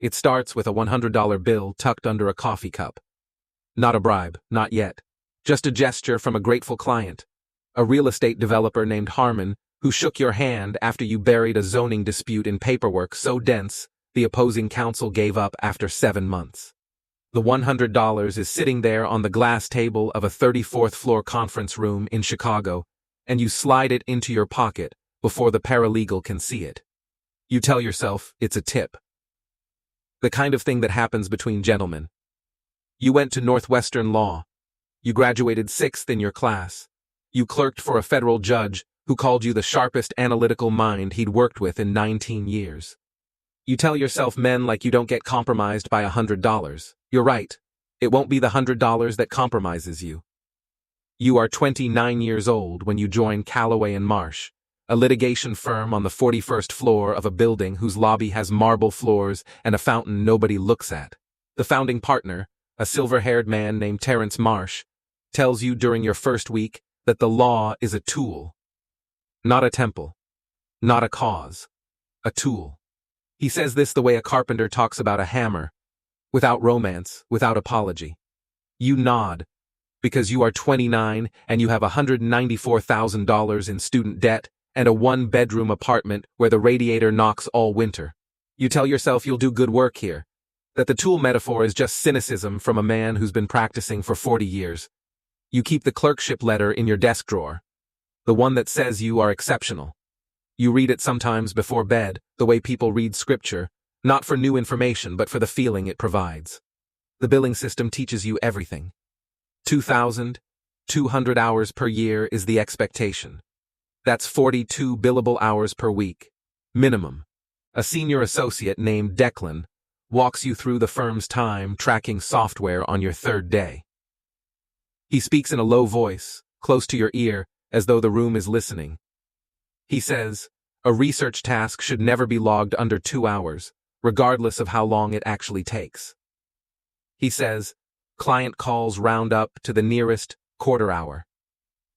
It starts with a $100 bill tucked under a coffee cup. Not a bribe, not yet. Just a gesture from a grateful client. A real estate developer named Harmon, who shook your hand after you buried a zoning dispute in paperwork so dense the opposing counsel gave up after 7 months. The $100 is sitting there on the glass table of a 34th floor conference room in Chicago, and you slide it into your pocket before the paralegal can see it. You tell yourself it's a tip. The kind of thing that happens between gentlemen. You went to Northwestern Law. You graduated 6th in your class. You clerked for a federal judge who called you the sharpest analytical mind he'd worked with in 19 years. You tell yourself men like you don't get compromised by $100. You're right. It won't be the $100 that compromises you. You are 29 years old when you join Callaway and Marsh, a litigation firm on the 41st floor of a building whose lobby has marble floors and a fountain nobody looks at. The founding partner, a silver-haired man named Terrence Marsh, tells you during your first week that the law is a tool. Not a temple. Not a cause. A tool. He says this the way a carpenter talks about a hammer, without romance, without apology. You nod, because you are 29 and you have $194,000 in student debt and a 1-bedroom apartment where the radiator knocks all winter. You tell yourself you'll do good work here, that the tool metaphor is just cynicism from a man who's been practicing for 40 years. You keep the clerkship letter in your desk drawer, the one that says you are exceptional. You read it sometimes before bed, the way people read scripture, not for new information but for the feeling it provides. The billing system teaches you everything. 2,200 hours per year is the expectation. That's 42 billable hours per week, minimum. A senior associate named Declan walks you through the firm's time tracking software on your 3rd day. He speaks in a low voice, close to your ear, as though the room is listening. He says, a research task should never be logged under 2 hours, regardless of how long it actually takes. He says, client calls round up to the nearest quarter hour.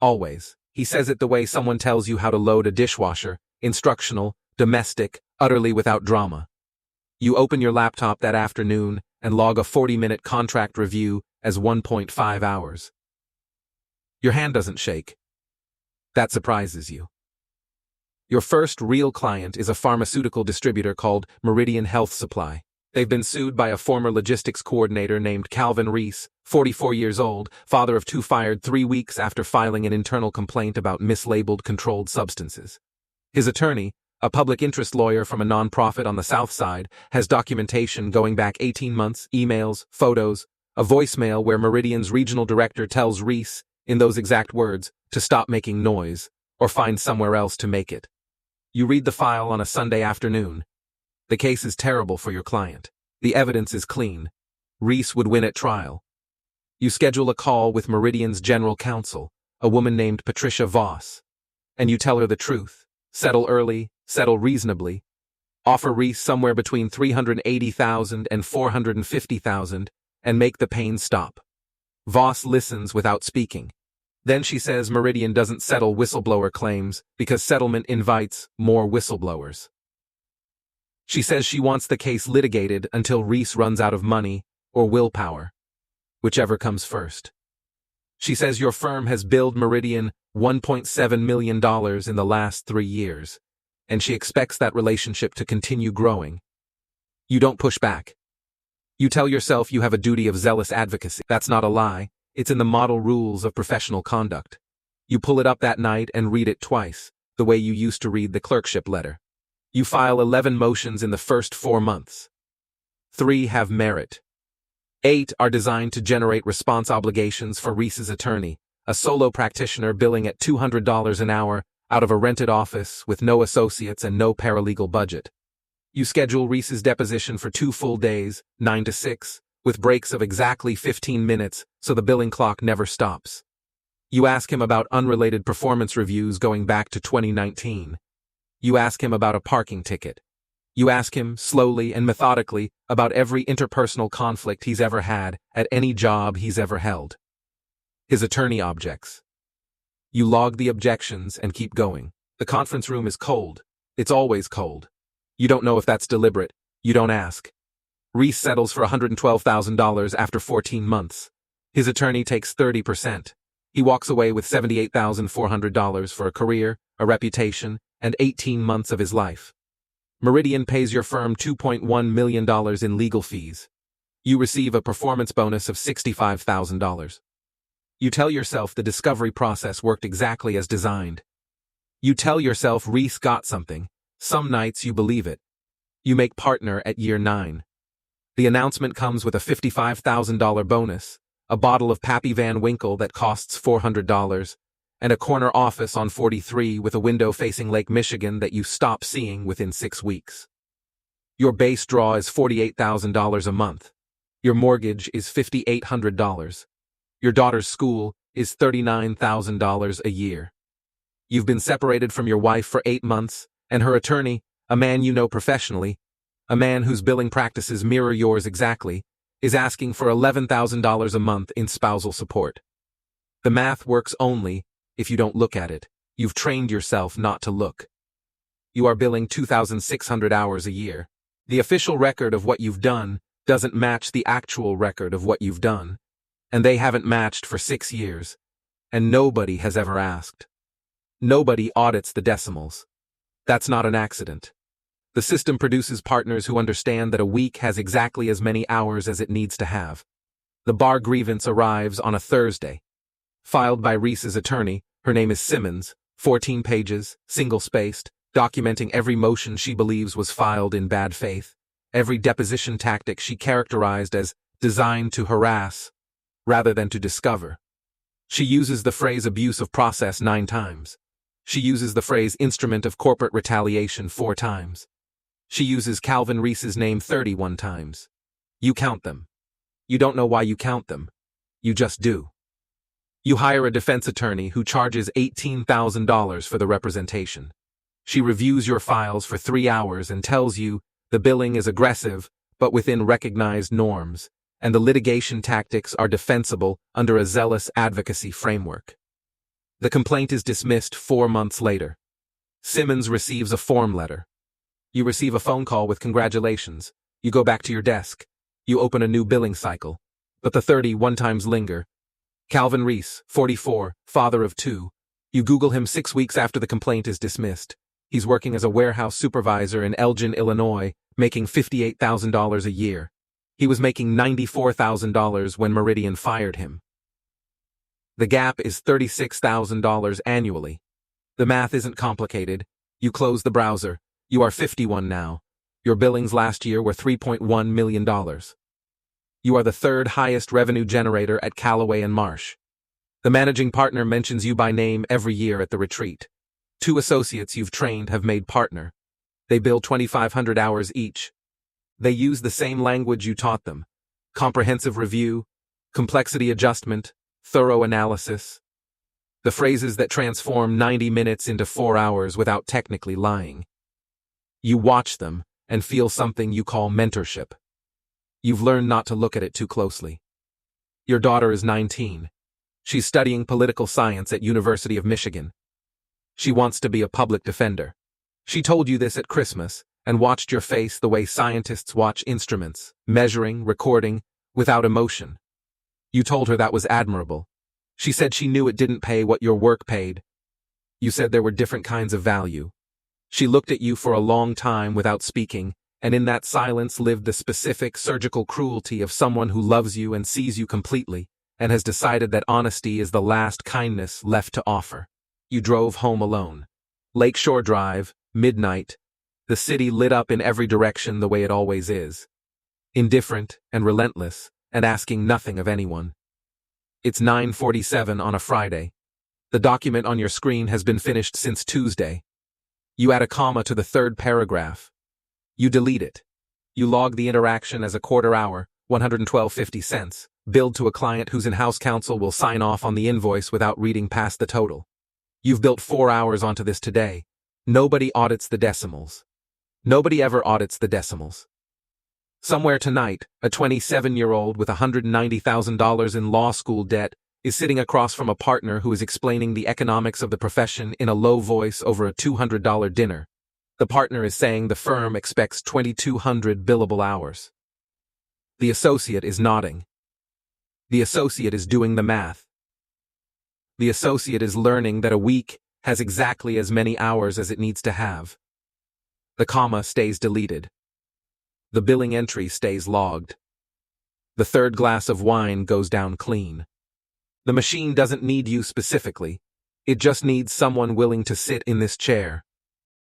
Always. He says it the way someone tells you how to load a dishwasher, instructional, domestic, utterly without drama. You open your laptop that afternoon and log a 40-minute contract review as 1.5 hours. Your hand doesn't shake. That surprises you. Your first real client is a pharmaceutical distributor called Meridian Health Supply. They've been sued by a former logistics coordinator named Calvin Reese, 44 years old, father of 2, fired 3 weeks after filing an internal complaint about mislabeled controlled substances. His attorney, a public interest lawyer from a nonprofit on the South Side, has documentation going back 18 months, emails, photos, a voicemail where Meridian's regional director tells Reese, in those exact words, to stop making noise, or find somewhere else to make it. You read the file on a Sunday afternoon. The case is terrible for your client. The evidence is clean. Reese would win at trial. You schedule a call with Meridian's general counsel, a woman named Patricia Voss, and you tell her the truth. Settle early, settle reasonably. Offer Reese somewhere between $380,000 and $450,000, and make the pain stop. Voss listens without speaking. Then she says Meridian doesn't settle whistleblower claims because settlement invites more whistleblowers. She says she wants the case litigated until Reese runs out of money or willpower, whichever comes first. She says your firm has billed Meridian $1.7 million in the last 3 years, and she expects that relationship to continue growing. You don't push back. You tell yourself you have a duty of zealous advocacy. That's not a lie. It's in the model rules of professional conduct. You pull it up that night and read it twice, the way you used to read the clerkship letter. You file 11 motions in the first 4 months. 3 have merit. 8 are designed to generate response obligations for Reese's attorney, a solo practitioner billing at $200 an hour out of a rented office with no associates and no paralegal budget. You schedule Reese's deposition for 2 full days, 9 to 6, with breaks of exactly 15 minutes so the billing clock never stops. You ask him about unrelated performance reviews going back to 2019. You ask him about a parking ticket. You ask him, slowly and methodically, about every interpersonal conflict he's ever had at any job he's ever held. His attorney objects. You log the objections and keep going. The conference room is cold. It's always cold. You don't know if that's deliberate. You don't ask. Reese settles for $112,000 after 14 months. His attorney takes 30%. He walks away with $78,400 for a career, a reputation, and 18 months of his life. Meridian pays your firm $2.1 million in legal fees. You receive a performance bonus of $65,000. You tell yourself the discovery process worked exactly as designed. You tell yourself Reese got something. Some nights you believe it. You make partner at year 9. The announcement comes with a $55,000 bonus, a bottle of Pappy Van Winkle that costs $400, and a corner office on 43 with a window facing Lake Michigan that you stop seeing within 6 weeks. Your base draw is $48,000 a month. Your mortgage is $5,800. Your daughter's school is $39,000 a year. You've been separated from your wife for 8 months, and her attorney, a man you know professionally, a man whose billing practices mirror yours exactly, is asking for $11,000 a month in spousal support. The math works only if you don't look at it. You've trained yourself not to look. You are billing 2,600 hours a year. The official record of what you've done doesn't match the actual record of what you've done, and they haven't matched for 6 years, and nobody has ever asked. Nobody audits the decimals. That's not an accident. The system produces partners who understand that a week has exactly as many hours as it needs to have. The bar grievance arrives on a Thursday. Filed by Reese's attorney, her name is Simmons, 14 pages, single-spaced, documenting every motion she believes was filed in bad faith, every deposition tactic she characterized as designed to harass, rather than to discover. She uses the phrase abuse of process 9 times. She uses the phrase instrument of corporate retaliation 4 times. She uses Calvin Reese's name 31 times. You count them. You don't know why you count them. You just do. You hire a defense attorney who charges $18,000 for the representation. She reviews your files for 3 hours and tells you the billing is aggressive, but within recognized norms, and the litigation tactics are defensible under a zealous advocacy framework. The complaint is dismissed 4 months later. Simmons receives a form letter. You receive a phone call with congratulations. You go back to your desk. You open a new billing cycle. But the 31 times linger. Calvin Reese, 44, father of 2. You Google him 6 weeks after the complaint is dismissed. He's working as a warehouse supervisor in Elgin, Illinois, making $58,000 a year. He was making $94,000 when Meridian fired him. The gap is $36,000 annually. The math isn't complicated. You close the browser. You are 51 now. Your billings last year were $3.1 million. You are the 3rd highest revenue generator at Callaway and Marsh. The managing partner mentions you by name every year at the retreat. 2 associates you've trained have made partner. They bill 2,500 hours each. They use the same language you taught them. Comprehensive review, complexity adjustment, thorough analysis. The phrases that transform 90 minutes into 4 hours without technically lying. You watch them and feel something you call mentorship. You've learned not to look at it too closely. Your daughter is 19. She's studying political science at University of Michigan. She wants to be a public defender. She told you this at Christmas and watched your face the way scientists watch instruments, measuring, recording, without emotion. You told her that was admirable. She said she knew it didn't pay what your work paid. You said there were different kinds of value. She looked at you for a long time without speaking, and in that silence lived the specific surgical cruelty of someone who loves you and sees you completely, and has decided that honesty is the last kindness left to offer. You drove home alone. Lakeshore Drive, midnight, the city lit up in every direction the way it always is. Indifferent and relentless, and asking nothing of anyone. It's 9:47 on a Friday. The document on your screen has been finished since Tuesday. You add a comma to the 3rd paragraph. You delete it. You log the interaction as a quarter hour, 112.50 cents, billed to a client whose in-house counsel will sign off on the invoice without reading past the total. You've built 4 hours onto this today. Nobody audits the decimals. Nobody ever audits the decimals. Somewhere tonight, a 27-year-old with $190,000 in law school debt is sitting across from a partner who is explaining the economics of the profession in a low voice over a $200 dinner. The partner is saying the firm expects 2,200 billable hours. The associate is nodding. The associate is doing the math. The associate is learning that a week has exactly as many hours as it needs to have. The comma stays deleted. The billing entry stays logged. The third glass of wine goes down clean. The machine doesn't need you specifically. It just needs someone willing to sit in this chair.